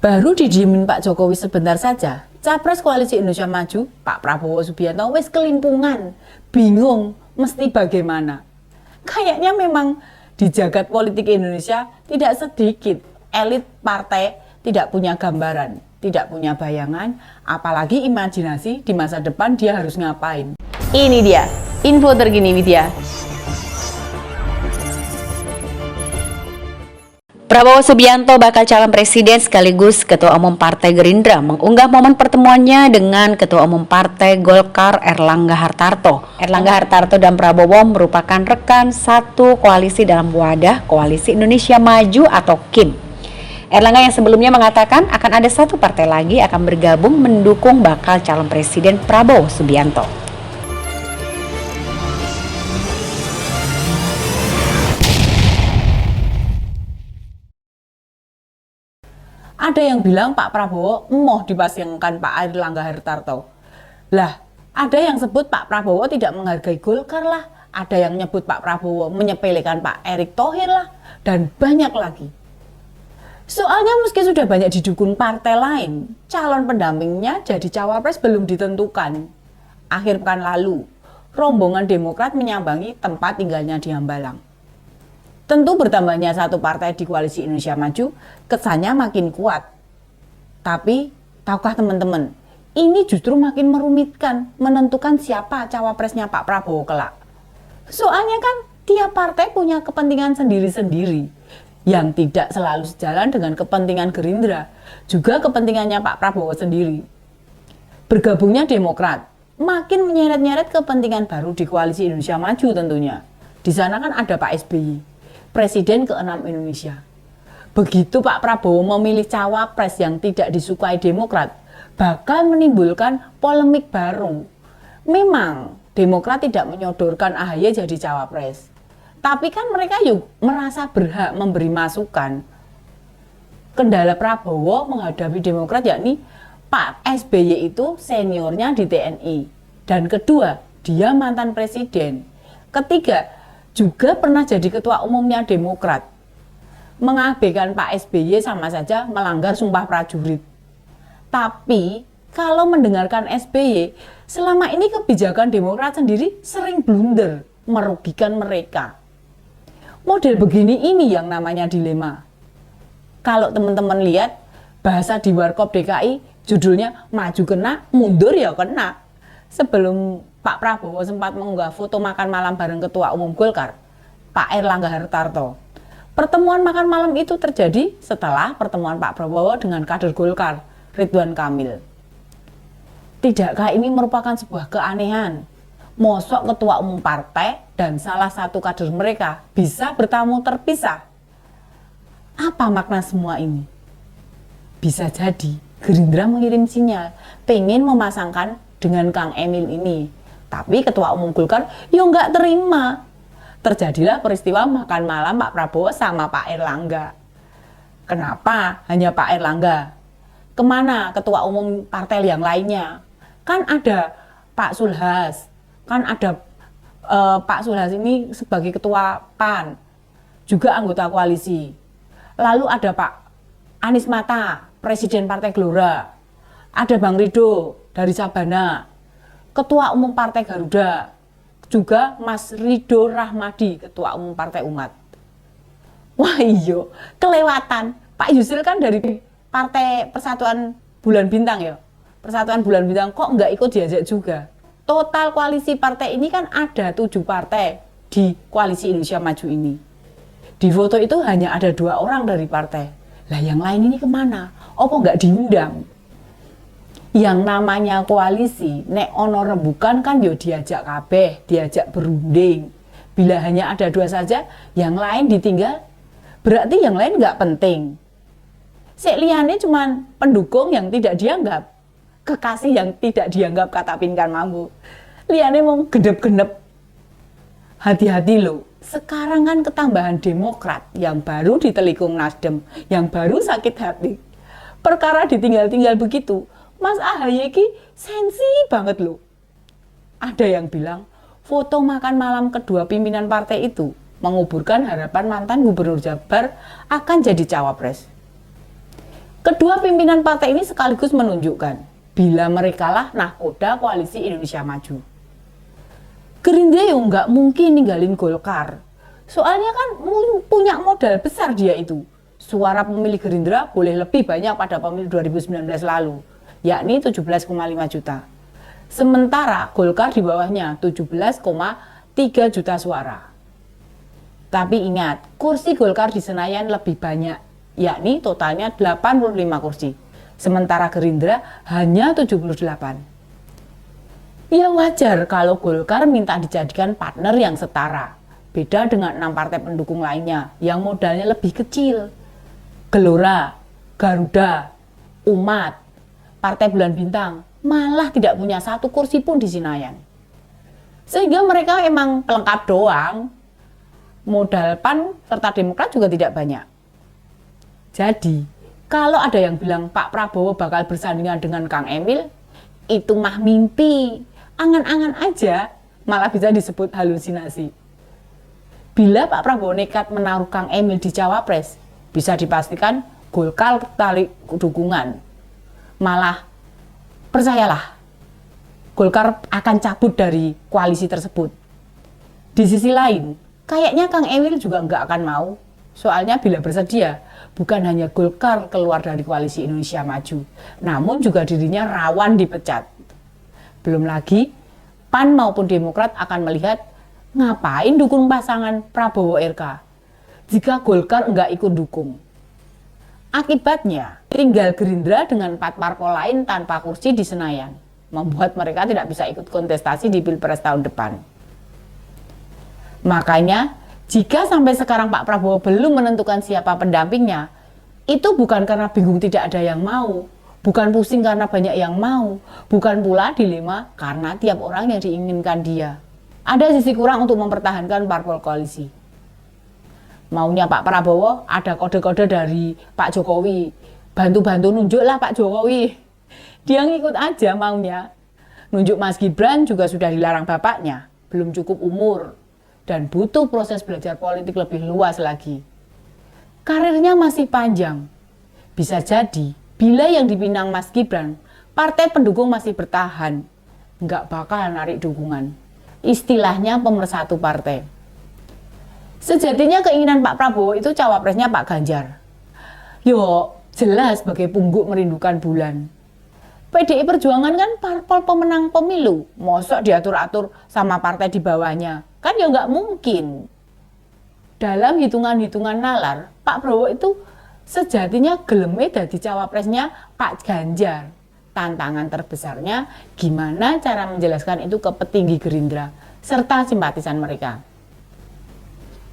Baru didiemin Pak Jokowi sebentar saja, Capres Koalisi Indonesia Maju, Pak Prabowo Subianto, wis kelimpungan, bingung, mesti bagaimana. Kayaknya memang di jagat politik Indonesia tidak sedikit elit partai tidak punya gambaran, tidak punya bayangan, apalagi imajinasi di masa depan dia harus ngapain. Ini dia, info terkini Widya. Prabowo Subianto, bakal calon presiden sekaligus Ketua Umum Partai Gerindra, mengunggah momen pertemuannya dengan Ketua Umum Partai Golkar Erlangga Hartarto. Erlangga Hartarto dan Prabowo merupakan rekan satu koalisi dalam wadah Koalisi Indonesia Maju atau KIM. Erlangga yang sebelumnya mengatakan akan ada satu partai lagi akan bergabung mendukung bakal calon presiden Prabowo Subianto. Ada yang bilang Pak Prabowo emoh dipasangkan Pak Erlangga Hartarto. Lah, ada yang sebut Pak Prabowo tidak menghargai Golkar lah. Ada yang nyebut Pak Prabowo menyepelekan Pak Erick Thohir lah. Dan banyak lagi. Soalnya meski sudah banyak didukung partai lain, calon pendampingnya jadi cawapres belum ditentukan. Akhir pekan lalu, rombongan Demokrat menyambangi tempat tinggalnya di Hambalang. Tentu bertambahnya satu partai di Koalisi Indonesia Maju, kesannya makin kuat. Tapi, tahukah teman-teman, ini justru makin merumitkan menentukan siapa cawapresnya Pak Prabowo kelak. Soalnya kan tiap partai punya kepentingan sendiri-sendiri, yang tidak selalu sejalan dengan kepentingan Gerindra, juga kepentingannya Pak Prabowo sendiri. Bergabungnya Demokrat, makin menyeret-nyeret kepentingan baru di Koalisi Indonesia Maju tentunya. Di sana kan ada Pak SBY. Presiden ke-6 Indonesia. Begitu Pak Prabowo memilih cawapres yang tidak disukai Demokrat, bakal menimbulkan polemik baru. Memang Demokrat tidak menyodorkan AHY jadi cawapres, tapi kan mereka yuk merasa berhak memberi masukan. Kendala Prabowo menghadapi Demokrat yakni Pak SBY itu seniornya di TNI, dan kedua, dia mantan presiden. Ketiga, juga pernah jadi ketua umumnya Demokrat. Mengabaikan Pak SBY sama saja melanggar sumpah prajurit. Tapi kalau mendengarkan SBY, selama ini kebijakan Demokrat sendiri sering blunder, merugikan mereka. Model begini ini yang namanya dilema. Kalau teman-teman lihat bahasa di Warkop DKI, judulnya maju kena, mundur ya kena. Sebelum Pak Prabowo sempat mengunggah foto makan malam bareng Ketua Umum Golkar, Pak Erlangga Hartarto. Pertemuan makan malam itu terjadi setelah pertemuan Pak Prabowo dengan kader Golkar, Ridwan Kamil. Tidakkah ini merupakan sebuah keanehan? Mosok Ketua Umum partai dan salah satu kader mereka bisa bertamu terpisah? Apa makna semua ini? Bisa jadi Gerindra mengirim sinyal pengen memasangkan dengan Kang Emil ini. Tapi Ketua Umum Golkar ya nggak terima. Terjadilah peristiwa makan malam Pak Prabowo sama Pak Erlangga. Kenapa hanya Pak Erlangga? Kemana Ketua Umum partai yang lainnya? Kan ada Pak Sulhas, kan ada Pak Sulhas ini sebagai Ketua PAN, juga anggota koalisi. Lalu ada Pak Anies Mata, Presiden Partai Gelora. Ada Bang Rido dari Sabana, Ketua Umum Partai Garuda, juga Mas Rido Rahmadi, Ketua Umum Partai Umat. Wah iyo, kelewatan. Pak Yusril kan dari Partai Persatuan Bulan Bintang ya. Persatuan Bulan Bintang kok nggak ikut diajak juga. Total koalisi partai ini kan ada 7 partai di Koalisi Indonesia Maju ini. Di foto itu hanya ada 2 orang dari partai. Lah yang lain ini kemana? Apa nggak diundang? Yang namanya koalisi, nek ono rembukan kan yo diajak kabeh, diajak berunding. Bila hanya ada 2 saja, yang lain ditinggal, berarti yang lain nggak penting. Sek liyane cuman pendukung yang tidak dianggap, kekasih yang tidak dianggap, kata Pinkan Mambo. Liyane mau genep-genep. Hati-hati loh, sekarang kan ketambahan Demokrat yang baru ditelikung Nasdem, yang baru sakit hati. Perkara ditinggal-tinggal begitu, Mas AHY ki sensi banget loh. Ada yang bilang foto makan malam kedua pimpinan partai itu menguburkan harapan mantan Gubernur Jabar akan jadi cawapres. Kedua pimpinan partai ini sekaligus menunjukkan bila mereka lah nahkoda koalisi Indonesia Maju. Gerindra ya nggak mungkin ninggalin Golkar. Soalnya kan punya modal besar dia itu. Suara pemilih Gerindra boleh lebih banyak pada pemilu 2019 lalu, yakni 17,5 juta. Sementara Golkar di bawahnya 17,3 juta suara. Tapi ingat, kursi Golkar di Senayan lebih banyak, yakni totalnya 85 kursi. Sementara Gerindra hanya 78. Ya wajar kalau Golkar minta dijadikan partner yang setara. Beda dengan 6 partai pendukung lainnya yang modalnya lebih kecil. Gelora, Garuda, Umat, Partai Bulan Bintang malah tidak punya satu kursi pun di Senayan. Sehingga mereka emang pelengkap doang. Modal PAN serta Demokrat juga tidak banyak. Jadi, kalau ada yang bilang Pak Prabowo bakal bersandingan dengan Kang Emil, itu mah mimpi. Angan-angan aja, malah bisa disebut halusinasi. Bila Pak Prabowo nekat menaruh Kang Emil di Cawapres, bisa dipastikan Golkar tarik dukungan. Malah, percayalah, Golkar akan cabut dari koalisi tersebut. Di sisi lain, kayaknya Kang Emil juga nggak akan mau. Soalnya bila bersedia, bukan hanya Golkar keluar dari koalisi Indonesia Maju, namun juga dirinya rawan dipecat. Belum lagi, PAN maupun Demokrat akan melihat ngapain dukung pasangan Prabowo RK jika Golkar nggak ikut dukung. Akibatnya, tinggal Gerindra dengan 4 parpol lain tanpa kursi di Senayan, membuat mereka tidak bisa ikut kontestasi di Pilpres tahun depan. Makanya, jika sampai sekarang Pak Prabowo belum menentukan siapa pendampingnya, itu bukan karena bingung tidak ada yang mau, bukan pusing karena banyak yang mau, bukan pula dilema karena tiap orang yang diinginkan dia. Ada sisi kurang untuk mempertahankan parpol koalisi. Maunya Pak Prabowo ada kode-kode dari Pak Jokowi. Bantu-bantu nunjuklah Pak Jokowi. Dia ngikut aja maunya. Nunjuk Mas Gibran juga sudah dilarang bapaknya. Belum cukup umur. Dan butuh proses belajar politik lebih luas lagi. Karirnya masih panjang. Bisa jadi bila yang dipinang Mas Gibran, partai pendukung masih bertahan, nggak bakal narik dukungan. Istilahnya pemersatu partai. Sejatinya keinginan Pak Prabowo itu cawapresnya Pak Ganjar. Yo, jelas sebagai pungguk merindukan bulan. PDI Perjuangan kan parpol pemenang pemilu, mosok diatur-atur sama partai di bawahnya. Kan ya nggak mungkin. Dalam hitungan-hitungan nalar, Pak Prabowo itu sejatinya geleme dadi cawapresnya Pak Ganjar. Tantangan terbesarnya gimana cara menjelaskan itu ke petinggi Gerindra serta simpatisan mereka.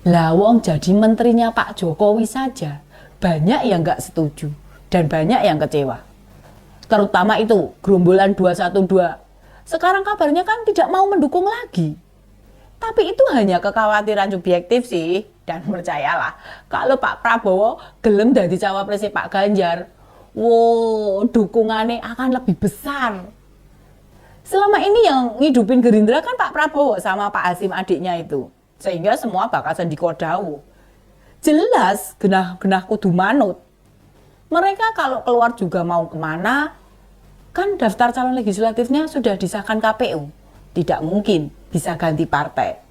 Lawong jadi menterinya Pak Jokowi saja banyak yang nggak setuju dan banyak yang kecewa. Terutama itu gerombolan 212. Sekarang kabarnya kan tidak mau mendukung lagi. Tapi itu hanya kekhawatiran subjektif sih. Dan percayalah, kalau Pak Prabowo gelem dadi cawapresnya Pak Ganjar, wow, dukungannya akan lebih besar. Selama ini yang ngidupin Gerindra kan Pak Prabowo sama Pak Hasim adiknya itu. Sehingga semua bakal sendikodau. Jelas genah-genah kudu manut. Mereka kalau keluar juga mau kemana, kan daftar calon legislatifnya sudah disahkan KPU. Tidak mungkin bisa ganti partai.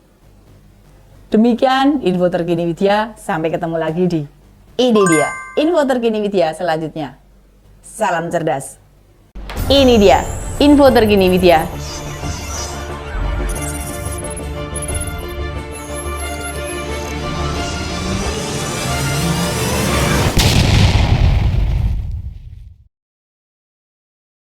Demikian info terkini Widya, sampai ketemu lagi di ini dia info terkini Widya selanjutnya. Salam cerdas. Ini dia info terkini Widya